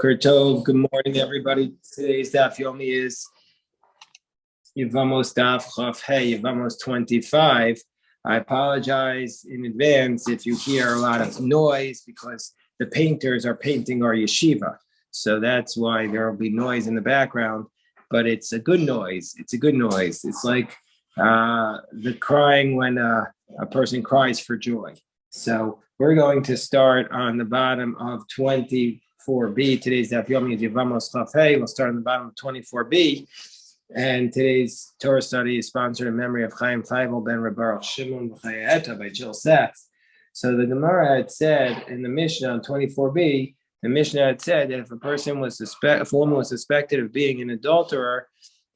Boker Tov. Good morning, everybody. Today's Daf Yomi is Yevamos Daf Chaf Hey, Yevamos 25. I apologize in advance if you hear a lot of noise because the painters are painting our yeshiva. So that's why there will be noise in the background, but it's a good noise. It's a good noise. It's like the crying when a person cries for joy. So we're going to start on the bottom of 24b. Today's Daf Yomi is Yevamos Chaf Hey. We'll start on the bottom of 24b. And today's Torah study is sponsored in memory of Chaim Feivel ben Baruch Shimon B'Chayeta by Jill Sachs. So the Gemara had said in the Mishnah on 24b, the Mishnah had said that if a woman was suspected of being an adulterer,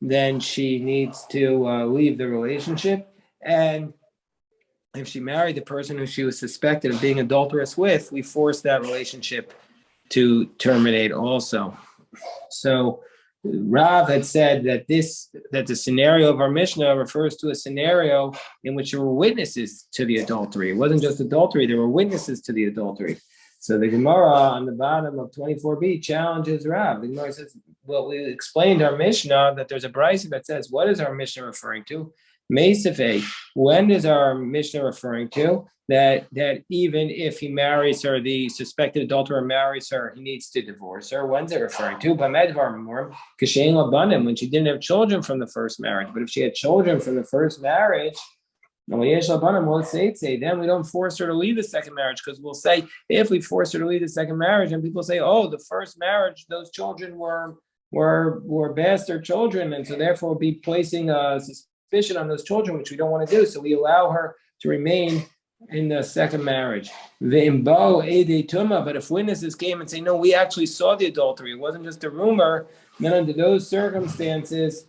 then she needs to leave the relationship. And if she married the person who she was suspected of being adulterous with, we force that relationship to terminate also. So Rav had said that the scenario of our Mishnah refers to a scenario in which there were witnesses to the adultery. It wasn't just adultery, there were witnesses to the adultery. So the Gemara on the bottom of 24b challenges Rav. The Gemara says, well, we explained our Mishnah that there's a brisa that says, what is our Mishnah referring to? Meisafei, when is our Mishnah referring to? That even if he marries her, the suspected adulterer marries her, he needs to divorce her. When's it referring to? When she didn't have children from the first marriage. But if she had children from the first marriage, then we don't force her to leave the second marriage, because we'll say if we force her to leave the second marriage, and people say, oh, the first marriage, those children were bastard children, and so therefore we'll be placing a suspicion on those children, which we don't want to do. So we allow her to remain in the second marriage. But if witnesses came and say, no, we actually saw the adultery, it wasn't just a rumor, then under those circumstances,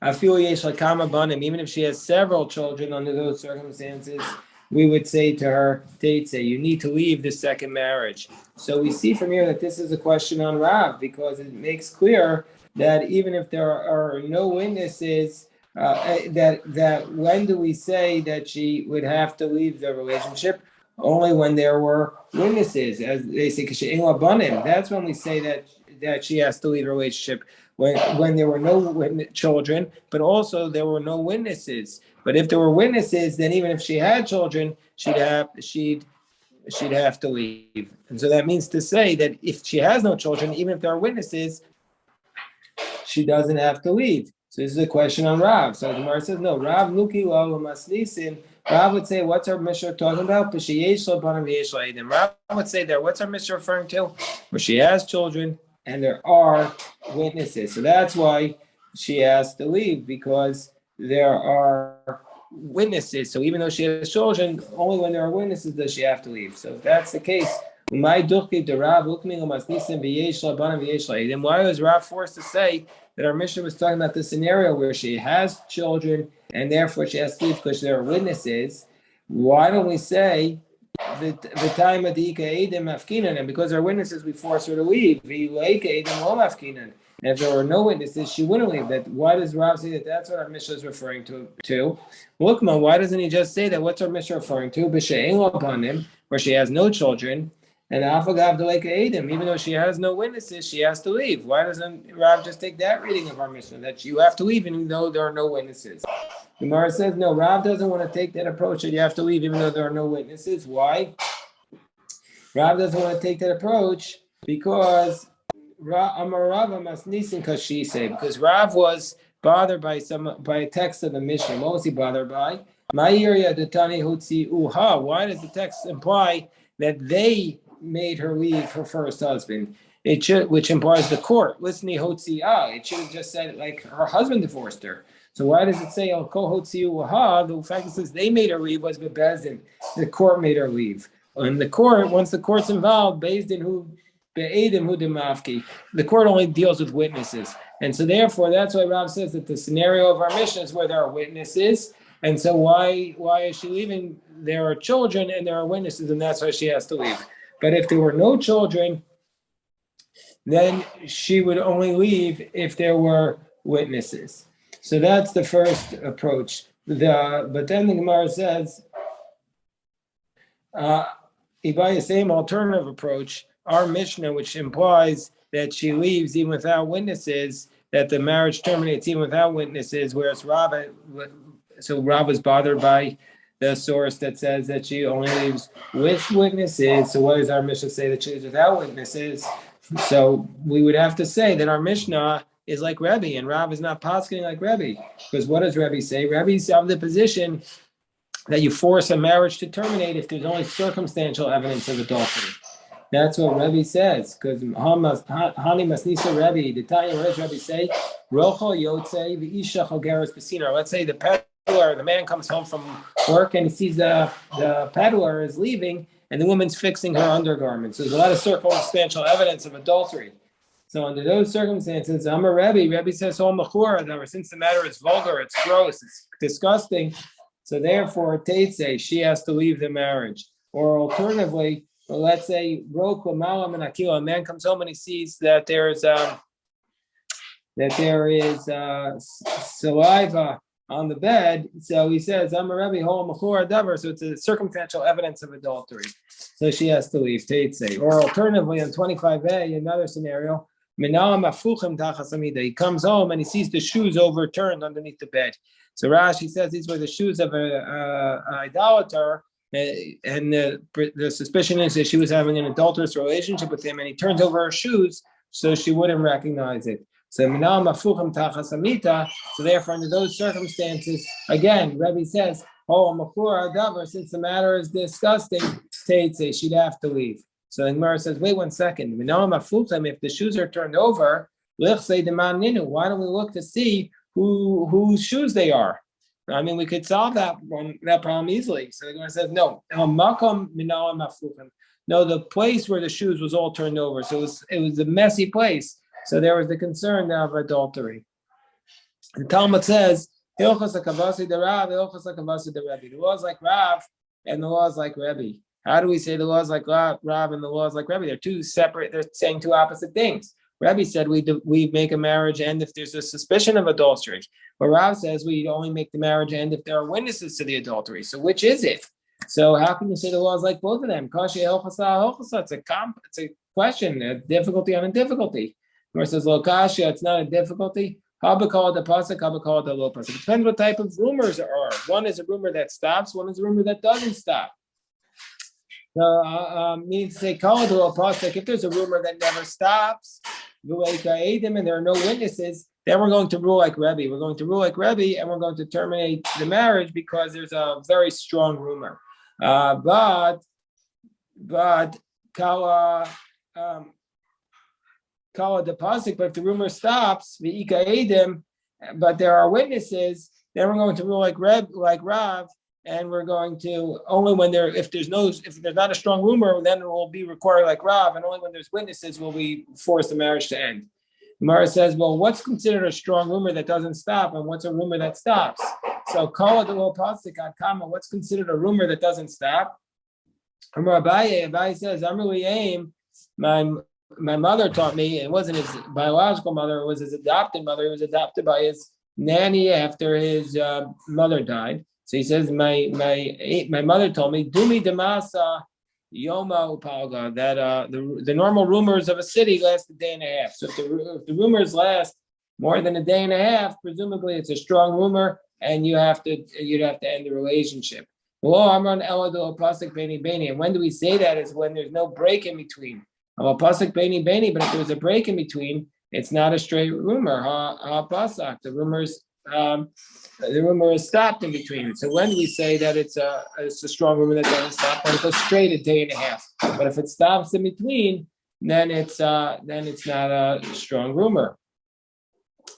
even if she has several children under those circumstances, we would say to her, you need to leave the second marriage. So we see from here that this is a question on Rav, because it makes clear that even if there are no witnesses, that when do we say that she would have to leave the relationship? Only when there were witnesses, as they say, that's when we say that she has to leave the relationship. When there were no children, but also there were no witnesses. But if there were witnesses, then even if she had children, she'd have to leave. And so that means to say that if she has no children, even if there are witnesses, she doesn't have to leave. So this is a question on Rav. So the Gemara says, no, Rav Nuki lo masnisin. Rav would say, what's our Mishnah talking about? Rav would say there, what's our Mishnah referring to? Where she has children and there are witnesses. So that's why she has to leave, because there are witnesses. So even though she has children, only when there are witnesses does she have to leave. So if that's the case, then why was Rav forced to say that our Mishnah was talking about the scenario where she has children and therefore she has to leave because there are witnesses? Why don't we say the time of the and because there are witnesses, we force her to leave? And if there were no witnesses, she wouldn't leave. That why does Rav say that? That's what our Mishnah is referring to. Look, why doesn't he just say that? What's our Mishnah referring to? Where she has no children. And even though she has no witnesses, she has to leave. Why doesn't Rav just take that reading of our Mishnah, that you have to leave even though there are no witnesses? The Gemara says, no, Rav doesn't want to take that approach that you have to leave even though there are no witnesses. Why? Rav doesn't want to take that approach because Rav was bothered by a text of the Mishnah. What was he bothered by? Why does the text imply that they made her leave her first husband? It should, which implies the court. It should have just said like her husband divorced her. So why does it say the fact that it says they made her leave was bebezdin? The court made her leave. And the court, once the court's involved, the court only deals with witnesses. And so therefore, that's why Rav says that the scenario of our Mishnah is where there are witnesses. And so why is she leaving? There are children and there are witnesses, and that's why she has to leave. But if there were no children, then she would only leave if there were witnesses. So that's the first approach. But then the Gemara says, Ibaya, same alternative approach. our Mishnah, which implies that she leaves even without witnesses, that the marriage terminates even without witnesses, whereas Rav was bothered by the source that says that she only leaves with witnesses. So what does our Mishnah say that she leaves without witnesses? So we would have to say that our Mishnah is like Rebbe, and Rav is not posking like Rebbe. Because what does Rebbe say? Rebbe's of the position that you force a marriage to terminate if there's only circumstantial evidence of adultery. That's what Rebbe says. Because Hani Masnisa Rebbe, the Tanya, what does Rebbe say? Rochel Yotze v'isha chogeres b'sinor. Let's say the peddler, the man comes home from work and he sees the peddler is leaving and the woman's fixing her undergarments. So there's a lot of circumstantial evidence of adultery. So under those circumstances, I'm a Rebbe. Rebbe says, "Oh, machura." Since the matter is vulgar, it's gross, it's disgusting. So therefore, Teitze, she has to leave the marriage. Or alternatively, let's say a man comes home and he sees that there is saliva on the bed. So he says, "I'm a Rebbe, ho machura davar." So it's a circumstantial evidence of adultery. So she has to leave. Teitze. Or alternatively, on 25a, another scenario. He comes home and he sees the shoes overturned underneath the bed. So Rashi says these were the shoes of an idolater, and the suspicion is that she was having an adulterous relationship with him, and he turns over her shoes so she wouldn't recognize it. So therefore, under those circumstances, again, Rebbe says, since the matter is disgusting, she'd have to leave. So the Gemara says, wait 1 second. If the shoes are turned over, why don't we look to see whose shoes they are? I mean, we could solve that problem easily. So the Gemara says, no. No, the place where the shoes was all turned over. So it was a messy place. So there was the concern of adultery. The Talmud says, the law is like Rav, and the law is like Rebbe. How do we say the law is like Rav and the law is like Rebbe? They're two separate, they're saying two opposite things. Rebbe said we make a marriage end if there's a suspicion of adultery. But Rav says we only make the marriage end if there are witnesses to the adultery. So which is it? So how can you say the law is like both of them? It's a question, a difficulty on a difficulty. Where it says lo kasha, it's not a difficulty. Haba called the pasuk, haba called the lo pasuk. It depends what type of rumors there are. One is a rumor that stops, one is a rumor that doesn't stop. So meaning to say, call it lo pasuk. If there's a rumor that never stops, and there are no witnesses, then we're going to rule like Rebbe. We're going to rule like Rebbe, and we're going to terminate the marriage because there's a very strong rumor. But kala the pasuk. But if the rumor stops, but there are witnesses, then we're going to rule like Rav, and we're going to only when if there's not a strong rumor, then it will be required like Rav, and only when there's witnesses will we force the marriage to end. Gemara says, well, what's considered a strong rumor that doesn't stop, and what's a rumor that stops? So, kala the lo pasuk ad kama. What's considered a rumor that doesn't stop? Abaye says, I'm really aim. My mother taught me. It wasn't his biological mother; it was his adopted mother. He was adopted by his nanny after his mother died. So he says, my mother told me, Dumi demasa yoma upalga, that the normal rumors of a city last a day and a half. So if the rumors last more than a day and a half, presumably it's a strong rumor, and you'd have to end the relationship. And when do we say that? Is when there's no break in between. But if there's a break in between, it's not a straight rumor. The rumor is stopped in between. So when we say that it's a strong rumor that doesn't stop, then it goes straight a day and a half. But if it stops in between, then it's not a strong rumor.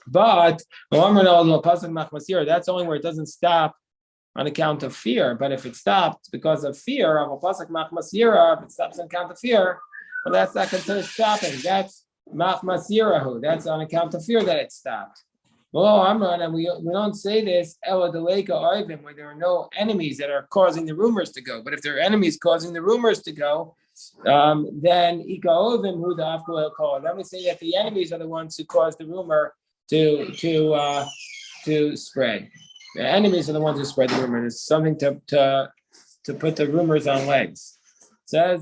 But that's only where it doesn't stop on account of fear. But if it stops because of fear, if it stops on account of fear, well, that's not considered stopping. That's machmasirahu. That's on account of fear that it stopped. Well, Amran, and we don't say this ela deleka oivim, where there are no enemies that are causing the rumors to go. But if there are enemies causing the rumors to go, then ika oivim hu da'afku call. Then we say that the enemies are the ones who caused the rumor to spread. The enemies are the ones who spread the rumor. It's something to put the rumors on legs. Says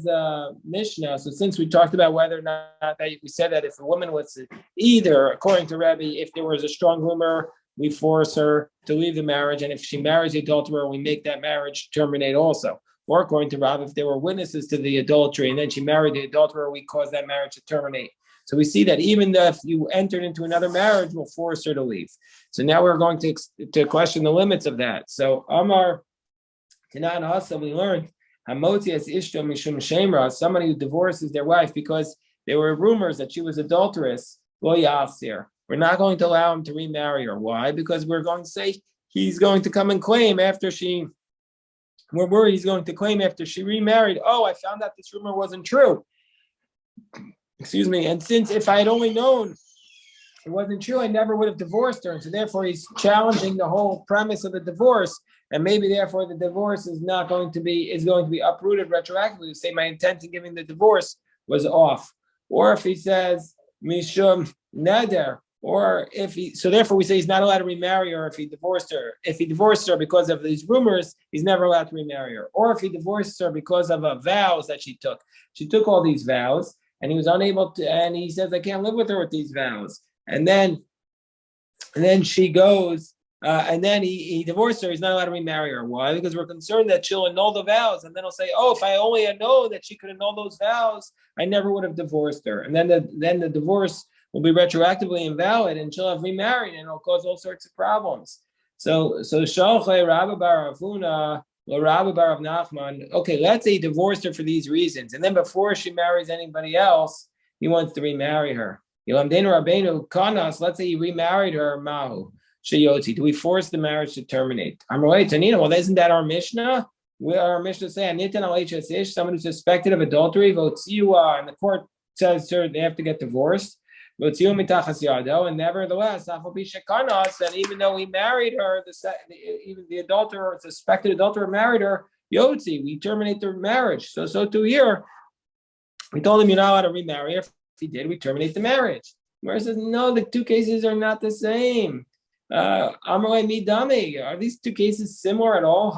Mishnah. So since we talked about whether or not that we said that if a woman was either, according to Rabbi, if there was a strong rumor, we force her to leave the marriage, and if she marries the adulterer, we make that marriage terminate also. Or according to Rabbi, if there were witnesses to the adultery and then she married the adulterer, we cause that marriage to terminate. So we see that even if you entered into another marriage, we'll force her to leave. So now we're going to question the limits of that. So Amar Tanan also, we learned Hamotzi as Ishto Mishum Shemra, somebody who divorces their wife because there were rumors that she was adulterous. Lo Yafsir. We're not going to allow him to remarry her. Why? Because we're going to say he's going to come and claim after she. We're worried he's going to claim after she remarried. Oh, I found out this rumor wasn't true. Excuse me. And since if I had only known it wasn't true, I never would have divorced her. And so therefore he's challenging the whole premise of the divorce. And maybe therefore the divorce is going to be uprooted retroactively. Say my intent in giving the divorce was off. Or if he says Mishum Neder, or if he, so therefore we say he's not allowed to remarry her if he divorced her. If he divorced her because of these rumors, he's never allowed to remarry her. Or if he divorced her because of vows that she took all these vows, and he was unable to, and he says, I can't live with her with these vows. And then she goes, and then he divorced her, he's not allowed to remarry her. Why? Because we're concerned that she'll annul the vows, and then he'll say, oh, if I only had known that she could annul those vows, I never would have divorced her. And then the divorce will be retroactively invalid, and she'll have remarried, and it'll cause all sorts of problems. So Shalchei Rabbi Bar Avuna, Rabbi Bar of Nachman. Okay, let's say he divorced her for these reasons, and then before she marries anybody else, he wants to remarry her. Yolamdenu Rabbeinu Kanas. Let's say he remarried her. Mahu Sheyotzi. Do we force the marriage to terminate? Amrulei Tanina. Well, isn't that our Mishnah? Our Mishnah say Anitan al ish, someone who's suspected of adultery. Votziua, and the court says they have to get divorced. And nevertheless, and even though he married her, even the adulterer, suspected adulterer married her, Yotzi, we terminate the marriage. So to here, we told him you're not allowed to remarry her. If he did, we terminate the marriage. Where says, no, the two cases are not the same. Amalei midami. Are these two cases similar at all?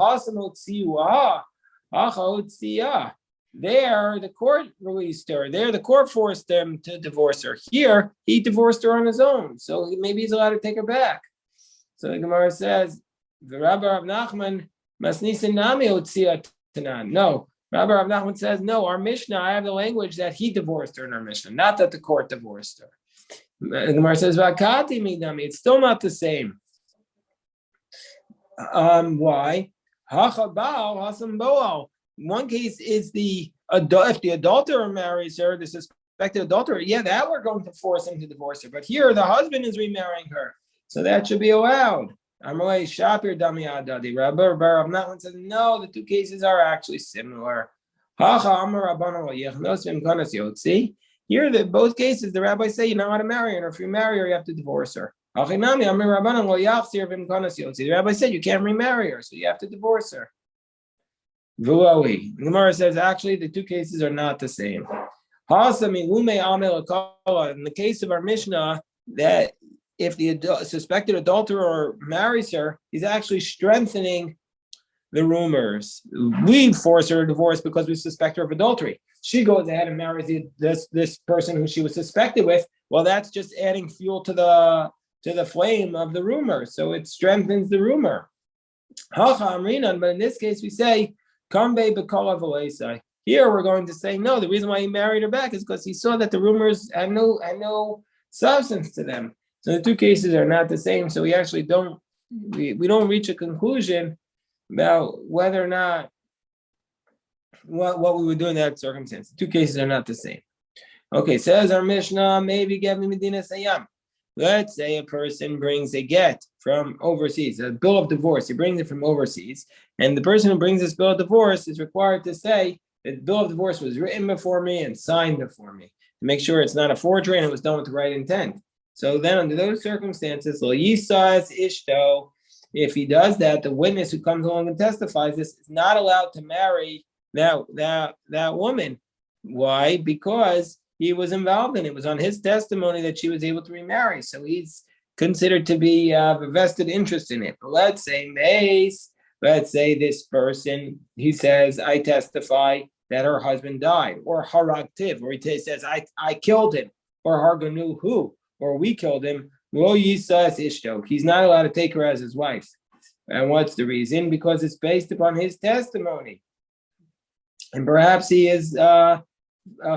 There, the court released her. There, the court forced them to divorce her. Here, he divorced her on his own. So maybe he's allowed to take her back. So the Gemara says, the Rabbi Rav Nachman masnisin nami otzia tanan. No, Rabbi Rav Nachman says, no, our Mishnah, I have the language that he divorced her in our Mishnah, not that the court divorced her. The Gemara says, vakati midami. It's still not the same. Why? Hachabal hasam boal. One case is if the adulterer marries her, the suspected adulterer, that we're going to force him to divorce her. But here, the husband is remarrying her, so that should be allowed. Amalei Shapir Dami Adadi. Rabbi Bar of Nachman says, no, the two cases are actually similar. Here, both cases, the rabbis say you're not allowed to marry her, and if you marry her, you have to divorce her. The rabbi said you can't remarry her, so you have to divorce her. The Gemara says actually the two cases are not the same. In the case of our Mishnah, that if the suspected adulterer marries her, he's actually strengthening the rumors. We force her to divorce because we suspect her of adultery. She goes ahead and marries this person who she was suspected with. Well, that's just adding fuel to the flame of the rumor. So it strengthens the rumor. But in this case, we say, here we're going to say no. The reason why he married her back is because he saw that the rumors had no substance to them. So the two cases are not the same. So we actually don't reach a conclusion about whether or not what we would do in that circumstance. The two cases are not the same. Okay, says our Mishnah, maybe get me Medina Sayam. Let's say a person brings a get from overseas, a bill of divorce. He brings it from overseas, and the person who brings this bill of divorce is required to say that the bill of divorce was written before me and signed before me to make sure it's not a forgery and it was done with the right intent. So then, under those circumstances, lo yisas ishto. If he does that, the witness who comes along and testifies this is not allowed to marry that woman. Why? Because he was involved in it. It was on his testimony that she was able to remarry. So he's considered to be a vested interest in it. But let's say this person, he says, I testify that her husband died, or haragtiv, or he says, I killed him, or harganu who, or we killed him, lo yisas ishto. He's not allowed to take her as his wife. And what's the reason? Because it's based upon his testimony. And perhaps he is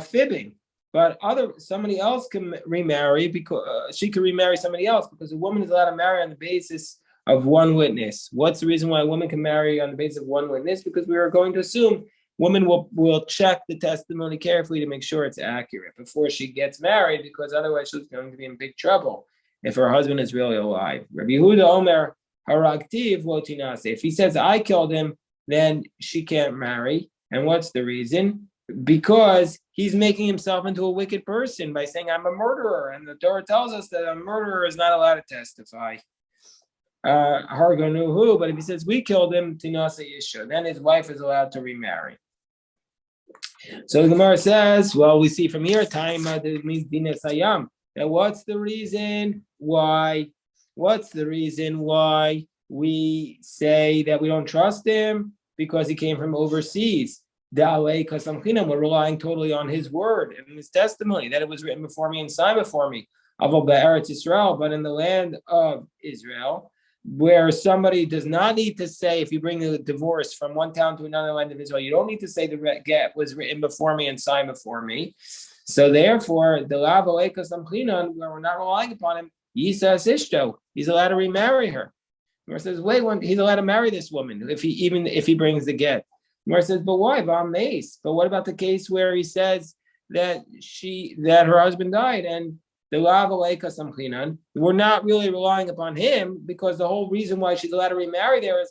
fibbing. But somebody else can remarry because she can remarry somebody else, because a woman is allowed to marry on the basis of one witness. What's the reason why a woman can marry on the basis of one witness? Because we are going to assume women will check the testimony carefully to make sure it's accurate before she gets married, because otherwise she's going to be in big trouble if her husband is really alive. Rabbi Yehuda Omer Haraktiv Lotinase. If he says I killed him, then she can't marry. And what's the reason? Because he's making himself into a wicked person by saying I'm a murderer, and the Torah tells us that a murderer is not allowed to testify. Harganuhu, but if he says we killed him, Tinasa Yisha, then his wife is allowed to remarry. So the Gemara says, well, we see from here, time means dinasayam. Now, what's the reason why? What's the reason why we say that we don't trust him? Because he came from overseas. We're relying totally on his word and his testimony that it was written before me and signed before me. Israel, but in the land of Israel, where somebody does not need to say, if you bring the divorce from one town to another land of Israel, you don't need to say the get was written before me and signed before me. So therefore, the Lavaleka Samchinan, where we're not relying upon him, Yisas Ishto, he's allowed to remarry her. Gemara says, wait, he's allowed to marry this woman if he brings the get. Gemara says, but why? But what about the case where he says that her husband died and the Lavaleka Samchinan, we're not really relying upon him, because the whole reason why she's allowed to remarry there is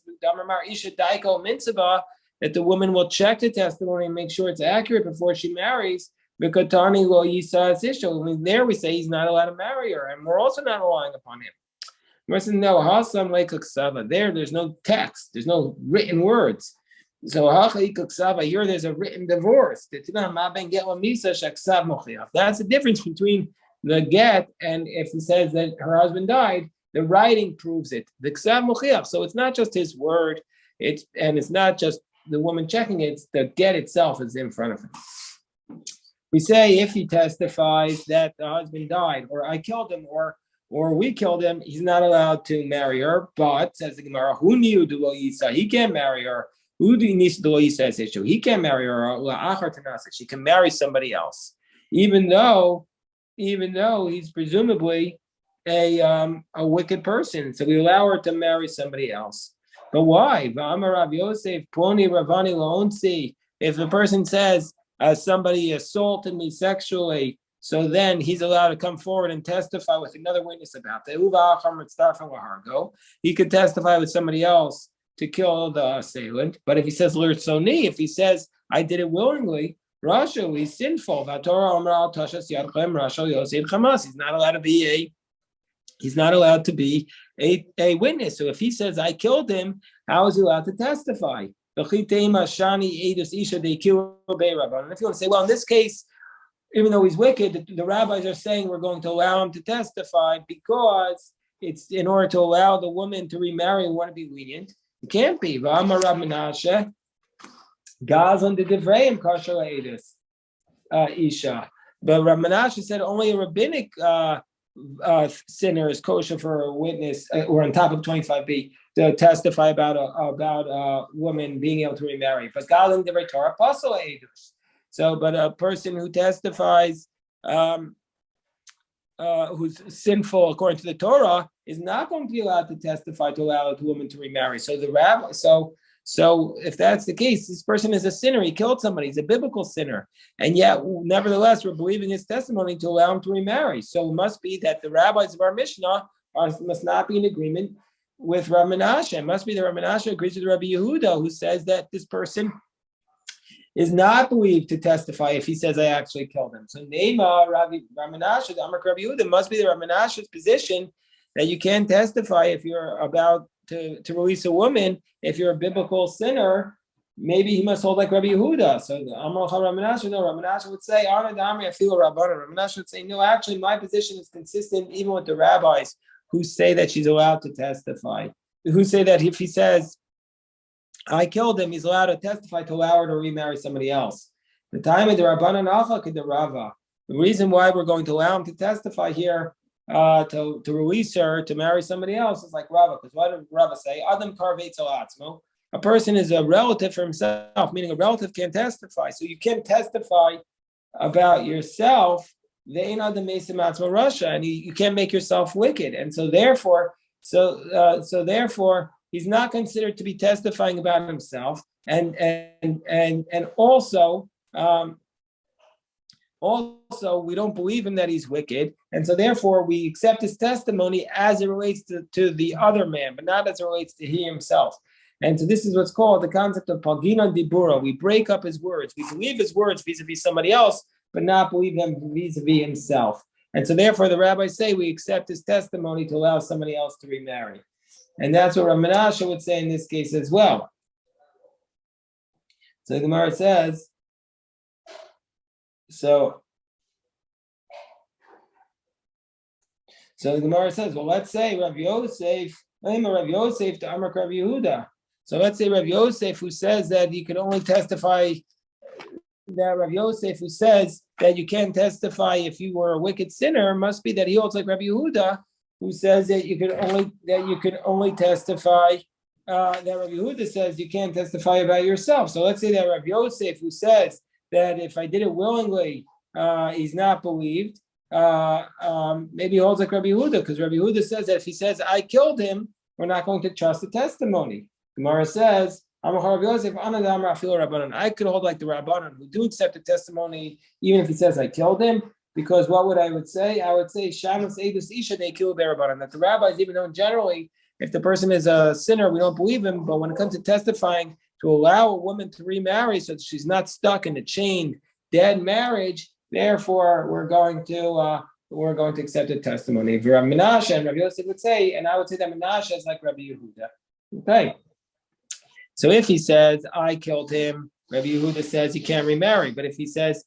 that the woman will check the testimony and make sure it's accurate before she marries. Because Tani lo Yisas Ishto, there we say he's not allowed to marry her, and we're also not relying upon him. We're saying no, Hasam Leikaksava. There's no text, there's no written words. So here there's a written divorce. That's the difference between the get and if he says that her husband died, the writing proves it. The ksav mochiach. So it's not just his word, it's not just the woman checking it, it's the get itself is in front of him. We say if he testifies that the husband died, or I killed him, or we killed him, he's not allowed to marry her. But says the Gemara, who knew the lo yisa? He can't marry her. Who needs the lo yisa issue? He can't marry her. She can marry somebody else, even though he's presumably a wicked person. So we allow her to marry somebody else. But why? If the person says, somebody assaulted me sexually, so then he's allowed to come forward and testify with another witness about that. He could testify with somebody else to kill the assailant. But if he says l'rtzoni, if he says I did it willingly, Rasha, he's sinful. He's not allowed to be a witness. So if he says I killed him, how is he allowed to testify? And if you want to say, well, in this case, even though he's wicked, the rabbis are saying we're going to allow him to testify because it's in order to allow the woman to remarry and want to be lenient. It can't be. Gazan de Devrayim Kashal Isha. But Rav Menashe said only a rabbinic sinner is kosher for a witness, or on top of 25b, to testify about a woman being able to remarry. But Gazan de Torah Apostle Edus. So, but a person who testifies, who's sinful according to the Torah, is not going to be allowed to testify to allow a woman to remarry. So the rabbi, so if that's the case, this person is a sinner. He killed somebody. He's a biblical sinner, and yet, nevertheless, we're believing his testimony to allow him to remarry. So it must be that the rabbis of our Mishnah must not be in agreement with Rav Menashe. It must be that Rav Menashe agrees with Rabbi Yehuda, who says that this person is not believed to testify if he says I actually killed him. So Neima Rav Menashe, the Amar Rabbi Yehuda, must be the Rav Menashe's position that you can't testify if you're about to release a woman. If you're a biblical sinner, maybe he must hold like Rabbi Yehuda. So Amar Rav Menashe, no, Rav Menashe would say, Ana Damri, I feel Rabbana. Rav Menashe would say, no, actually my position is consistent even with the rabbis who say that she's allowed to testify, who say that if he says I killed him, he's allowed to testify to allow her to remarry somebody else. The time of the Rabbanan Alcha the Rava. The reason why we're going to allow him to testify here, to release her to marry somebody else, is like Rava. Because what did Rava say? Adam karvetz al atzmo. A person is a relative for himself, meaning a relative can't testify. So you can't testify about yourself, and you can't make yourself wicked. And so therefore, he's not considered to be testifying about himself. And also we don't believe him that he's wicked. And so therefore we accept his testimony as it relates to the other man, but not as it relates to he himself. And so this is what's called the concept of Pagina Dibura. We break up his words. We believe his words vis-a-vis somebody else, but not believe them vis-a-vis himself. And so therefore the rabbis say we accept his testimony to allow somebody else to remarry. And that's what Rav Menashe would say in this case as well. So the Gemara says, so the Gemara says, well, let's say Rav Yosef to Amar Rav Yehuda. So let's say Rav Yosef, who says that you can only testify, that Rav Yosef, who says that you can't testify if you were a wicked sinner, must be that he holds like Rav Yehuda, who says that you can only testify. That Rav Yehuda says you can't testify about yourself. So let's say that Rav Yosef, who says that if I did it willingly, he's not believed. Maybe he holds like Rabbi Yehuda, because Rabbi Yehuda says that if he says I killed him, we're not going to trust the testimony. Gemara says, I could hold like the Rabbanan, who do accept the testimony, even if he says I killed him, because what would I would say? I would say Shamus Eidus Isha, they kill their Rabbanan. That the rabbis, even though generally, if the person is a sinner, we don't believe him, but when it comes to testifying to allow a woman to remarry so that she's not stuck in a chained, dead marriage, therefore we're going to accept the testimony. Rav Menashe and Rav Yosef would say, and I would say that Menashe is like Rabbi Yehuda. Okay. So if he says, I killed him, Rabbi Yehuda says he can't remarry. But if he says,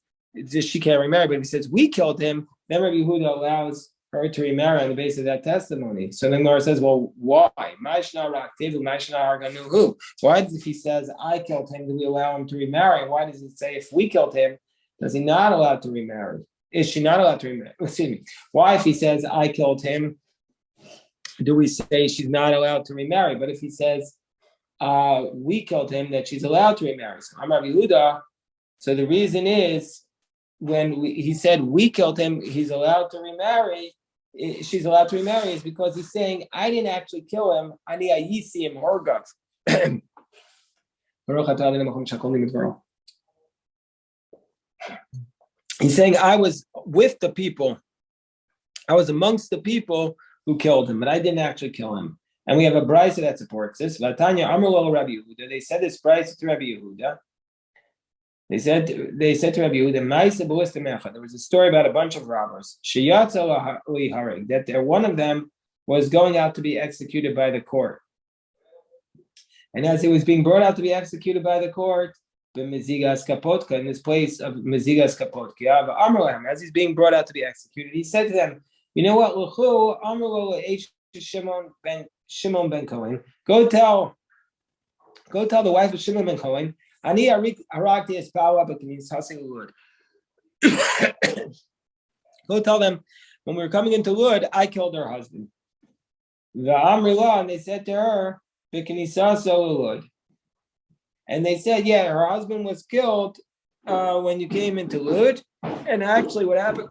she can't remarry, but if he says, we killed him, then Rabbi Yehuda allows her to remarry on the basis of that testimony. So then Laura says, well, why? Why does, if he says, I killed him, do we allow him to remarry? Why does it say, if we killed him, does he not allowed to remarry? Is she not allowed to remarry? Excuse me. Why, if he says, I killed him, do we say she's not allowed to remarry? But if he says, we killed him, that she's allowed to remarry. So I'm Rabbi Yehuda. So the reason is, when he said we killed him, he's allowed to remarry, she's allowed to remarry, is because he's saying, I didn't actually kill him, ani ayisi him horgav. He's saying, I was with the people, I was amongst the people who killed him, but I didn't actually kill him. And we have a brisa that supports this. Vatanya Amar Rabbi Yehuda. They said this brisa to Rabbi Yehuda. They said to Rabbi Yehuda, there was a story about a bunch of robbers. That one of them was going out to be executed by the court. And as he was being brought out to be executed by the court, in this place of Mezigas Kapotka, as he's being brought out to be executed, he said to them, you know what? Shimon ben Cohen, go tell the wife of Shimon ben Cohen, Ani Arakti is power, but means Hasing Lud. Go tell them, when we were coming into Lud, I killed her husband. The Amrila, and they said to her, Lud. And they said, yeah, her husband was killed when you came into Lud. And actually what happened,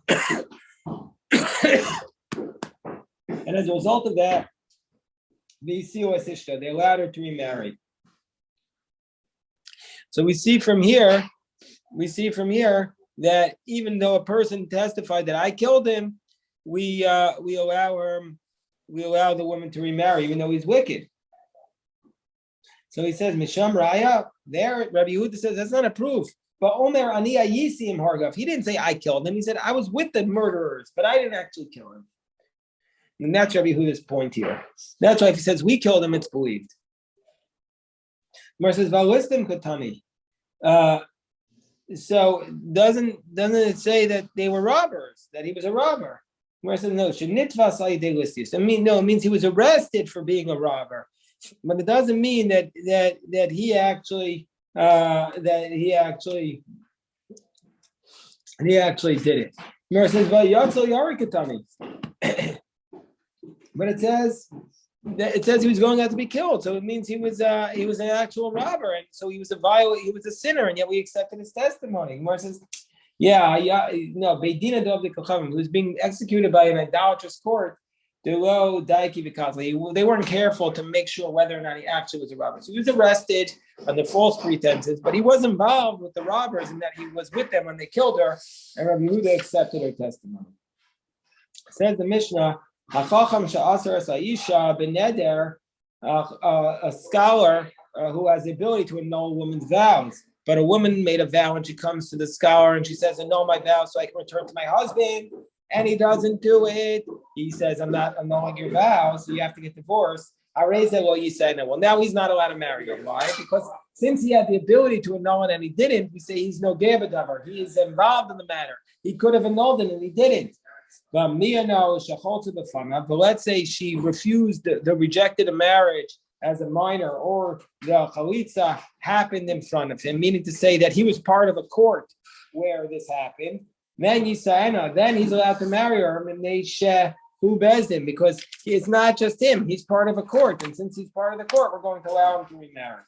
and as a result of that, they allowed her to remarry. So we see from here that even though a person testified that I killed him, we allow the woman to remarry, even though he's wicked. So he says, Misham Raya, there, Rabbi Yehuda says, that's not a proof. But Omer Ani Ayisim Hargav, he didn't say I killed him. He said, I was with the murderers, but I didn't actually kill him. And that's Rabbi Yehuda's point here. That's why if he says we killed him, it's believed. Mar says, Valistim Katani. So doesn't it say that they were robbers, that he was a robber? Mar says, no, it means he was arrested for being a robber. But it doesn't mean that he actually And he actually did it. Gemara says, "But Yatzel Yarikatani," but it says he was going out to be killed, so it means he was an actual robber, and so he was a sinner, and yet we accepted his testimony. Gemara says, no, Beidina Dov the Kachavim, who was being executed by an idolatrous court. They weren't careful to make sure whether or not he actually was a robber. So he was arrested under false pretenses, but he was involved with the robbers in that he was with them when they killed her, and Rabbi Yehuda accepted her testimony. Says the Mishnah, a scholar who has the ability to annul a woman's vows. But a woman made a vow and she comes to the scholar and she says, annul my vow so I can return to my husband. And he doesn't do it. He says, I'm not annulling your vow, so you have to get divorced. I raised that, well, you said no. Well, now he's not allowed to marry her. Why? Because since he had the ability to annul it and he didn't, we say he's no gabadavar. He is involved in the matter. He could have annulled it and he didn't. But let's say she refused, rejected a marriage as a minor, or the chalitza happened in front of him, meaning to say that he was part of a court where this happened. Then he's allowed to marry her, who bezdin, because it's not just him; he's part of a court, and since he's part of the court, we're going to allow him to remarry.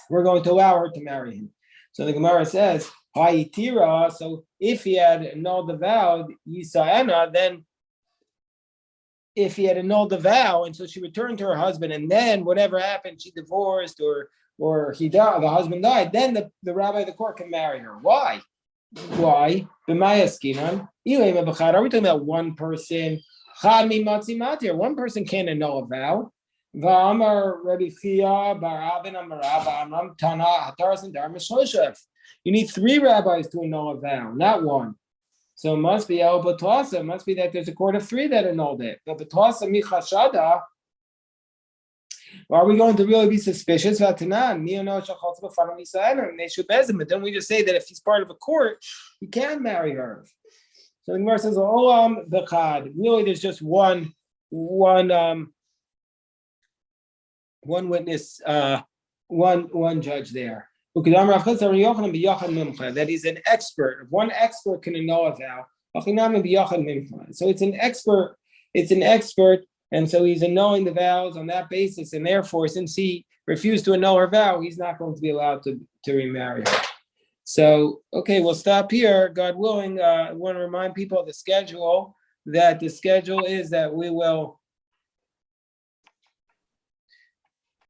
We're going to allow her to marry him. So the Gemara says, "Ha'itira." So if he had annulled the vow, Yisa'ena, then if he had annulled the vow, and so she returned to her husband, and then whatever happened, she divorced or he died, the husband died, then the rabbi of the court can marry her. Why? Why? Are we talking about one person? One person can't annul a vow. You need three rabbis to annul a vow, not one. So it must be El Batasa. It must be that there's a court of three that annulled it. But Batasa Michashada. Are we going to really be suspicious? But then we just say that if he's part of a court, he can marry her. So the Gemara says, "Olam bechad." Really, there's just one witness, one judge there. That he's an expert. One expert can annul a vow. So it's an expert. And so he's annulling the vows on that basis, and therefore, since he refused to annul her vow, he's not going to be allowed to remarry her. So, okay, we'll stop here. God willing, I want to remind people of the schedule, that the schedule is that we will